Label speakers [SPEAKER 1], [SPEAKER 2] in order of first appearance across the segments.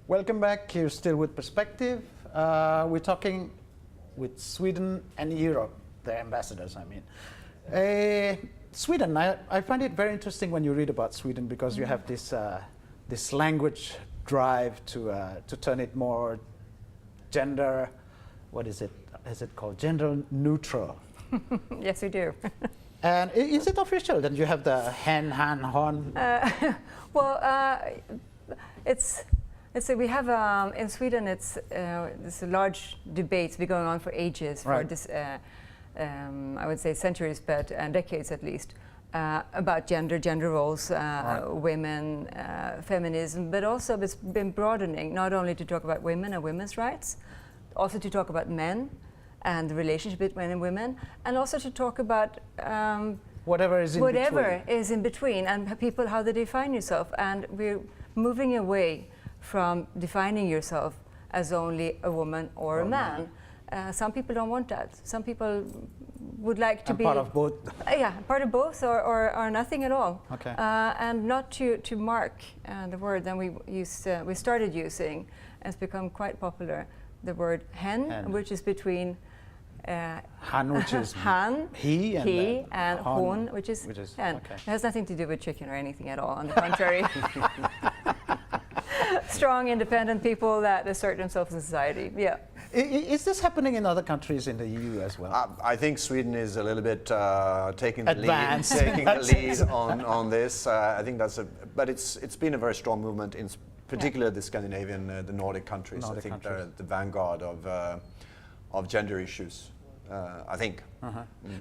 [SPEAKER 1] Welcome back. You're still with Perspective. We're talking with Sweden and Europe, the ambassadors, I mean. Sweden, I find it very interesting when you read about Sweden because you have this language drive to turn it more gender, what is it called? Gender neutral.
[SPEAKER 2] Yes, we do.
[SPEAKER 1] And is it official that you have the hen, han, hon?
[SPEAKER 2] We have in Sweden. There's a large debate been going on for ages,
[SPEAKER 1] right.
[SPEAKER 2] for this, I would say centuries, but decades at least, about gender roles,
[SPEAKER 1] right.
[SPEAKER 2] women, feminism, but also it's been broadening not only to talk about women and women's rights, also to talk about men and the relationship between men and women, and also to talk about
[SPEAKER 1] whatever is
[SPEAKER 2] in between, and people, how they define yourself. And we're moving away from defining yourself as only a woman or a man. Some people don't want that. Some people would like to be
[SPEAKER 1] part of both.
[SPEAKER 2] Yeah, part of both, or nothing at all.
[SPEAKER 1] Okay.
[SPEAKER 2] And not to mark the word. Then we started using, and it's become quite popular, the word hen. Which is between
[SPEAKER 1] han, which is
[SPEAKER 2] han,
[SPEAKER 1] he,
[SPEAKER 2] and hon, which is hen.
[SPEAKER 1] Okay.
[SPEAKER 2] It has nothing to do with chicken or anything at all. On the contrary. Strong, independent people that assert themselves in society. Yeah.
[SPEAKER 1] Is this happening in other countries in the EU as well?
[SPEAKER 3] I think Sweden is a little bit taking the
[SPEAKER 1] lead
[SPEAKER 3] on this. I think but it's been a very strong movement in particular the Scandinavian, the Nordic countries. I think they're at the vanguard of gender issues. I think.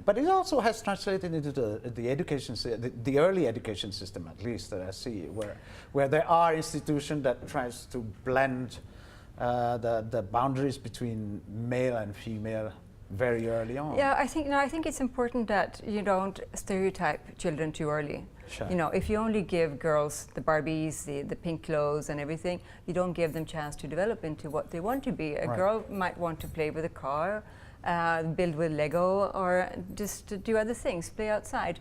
[SPEAKER 1] But it also has translated into the education, the early education system, at least that I see, where there are institutions that tries to blend the boundaries between male and female very early on.
[SPEAKER 2] Yeah, I think it's important that you don't stereotype children too early.
[SPEAKER 1] Sure.
[SPEAKER 2] You know, if you only give girls the Barbies, the pink clothes and everything, you don't give them chance to develop into what they want to be. A girl might want to play with a car, build with Lego, or just to do other things, play outside.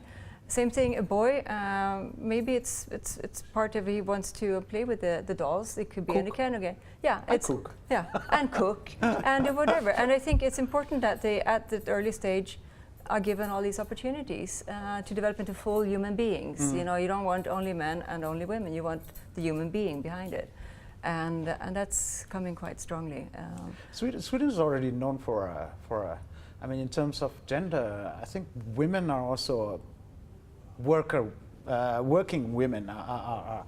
[SPEAKER 2] Same thing, a boy, maybe it's part of he wants to play with the dolls. It could be in a can again. Yeah,
[SPEAKER 1] cook.
[SPEAKER 2] Yeah, and cook and whatever. And I think it's important that they, at the early stage, are given all these opportunities to develop into full human beings. You know, you don't want only men and only women. You want the human being behind it. And that's coming quite strongly.
[SPEAKER 1] Sweden is already known for I mean, in terms of gender, I think women are also working women are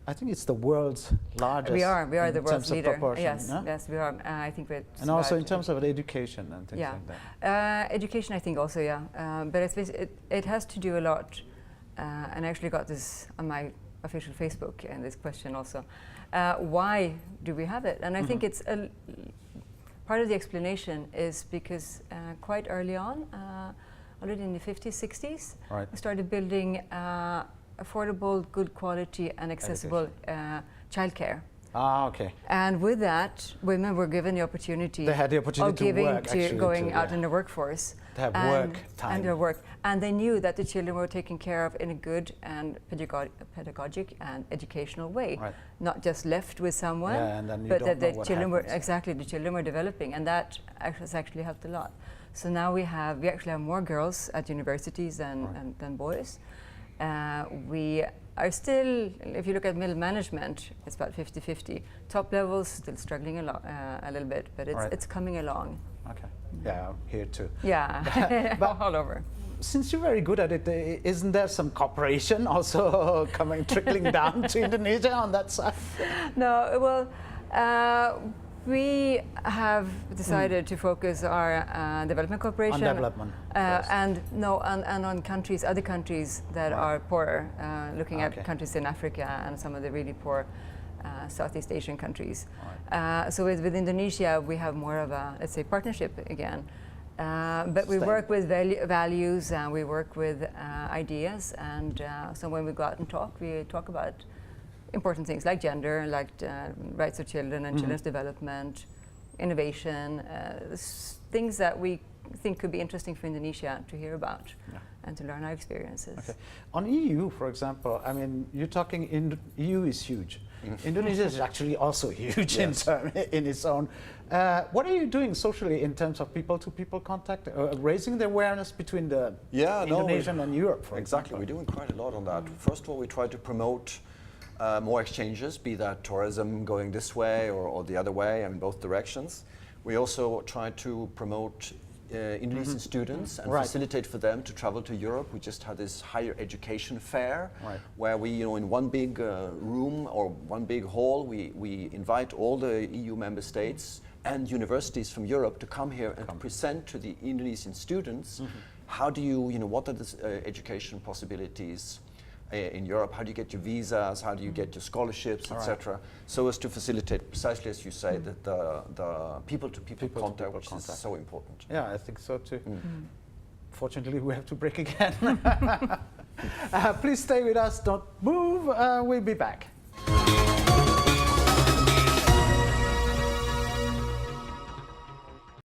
[SPEAKER 1] I think it's the world's largest.
[SPEAKER 2] We are the world's leader. Yes,
[SPEAKER 1] no?
[SPEAKER 2] yes, we are. I think we're.
[SPEAKER 1] And also in terms of education and things like that.
[SPEAKER 2] Education, I think also, but it has to do a lot. And I actually got this on my official Facebook, and this question also. Why do we have it? And I think it's part of the explanation is because quite early on, already in the 50s, 60s, we started building affordable, good quality and accessible childcare.
[SPEAKER 1] Ah, okay.
[SPEAKER 2] And with that, women were given the opportunity,
[SPEAKER 1] they had the opportunity
[SPEAKER 2] of going out in the workforce.
[SPEAKER 1] To have work time.
[SPEAKER 2] And their work. And they knew that the children were taken care of in a good and pedagogic and educational way.
[SPEAKER 1] Right.
[SPEAKER 2] Not just left with someone,
[SPEAKER 1] and then
[SPEAKER 2] but that the children were,
[SPEAKER 1] happens.
[SPEAKER 2] the children were developing, and that has actually helped a lot. So now we actually have more girls at universities than boys. We are still, if you look at middle management, it's about 50-50. Top levels still struggling a little bit, but it's coming along.
[SPEAKER 1] Okay. Yeah, here too.
[SPEAKER 2] Yeah, but all over.
[SPEAKER 1] Since you're very good at it, isn't there some cooperation also trickling down to Indonesia on that side?
[SPEAKER 2] No, well, we have decided to focus our development cooperation
[SPEAKER 1] on development,
[SPEAKER 2] and on other countries that are poorer, looking at countries in Africa and some of the really poor Southeast Asian countries. So with Indonesia, we have more of a, let's say, partnership again. But we work with values and we work with ideas, and so when we go out and talk, we talk about important things like gender, like rights of children and children's development, innovation, things that we think could be interesting for Indonesia to hear about and to learn our experiences.
[SPEAKER 1] Okay. On EU, for example, I mean, you're talking EU is huge. Indonesia is actually also huge in its own. What are you doing socially in terms of people-to-people contact, raising the awareness between the Indonesian and Europe, for
[SPEAKER 3] example? We're doing quite a lot on that. First of all, we try to promote more exchanges, be that tourism going this way or the other way, in both directions. We also try to promote Indonesian students and facilitate for them to travel to Europe. We just had this higher education fair where we, in one big room or one big hall, we invite all the EU member states and universities from Europe to come here and present to the Indonesian students how do you, what are the education possibilities in Europe, how do you get your visas, how do you get your scholarships, etc. So as to facilitate, precisely as you say, that the people-to-people contact, which is so important.
[SPEAKER 1] Yeah, I think so too. Fortunately, we have to break again. Please stay with us, don't move, we'll be back.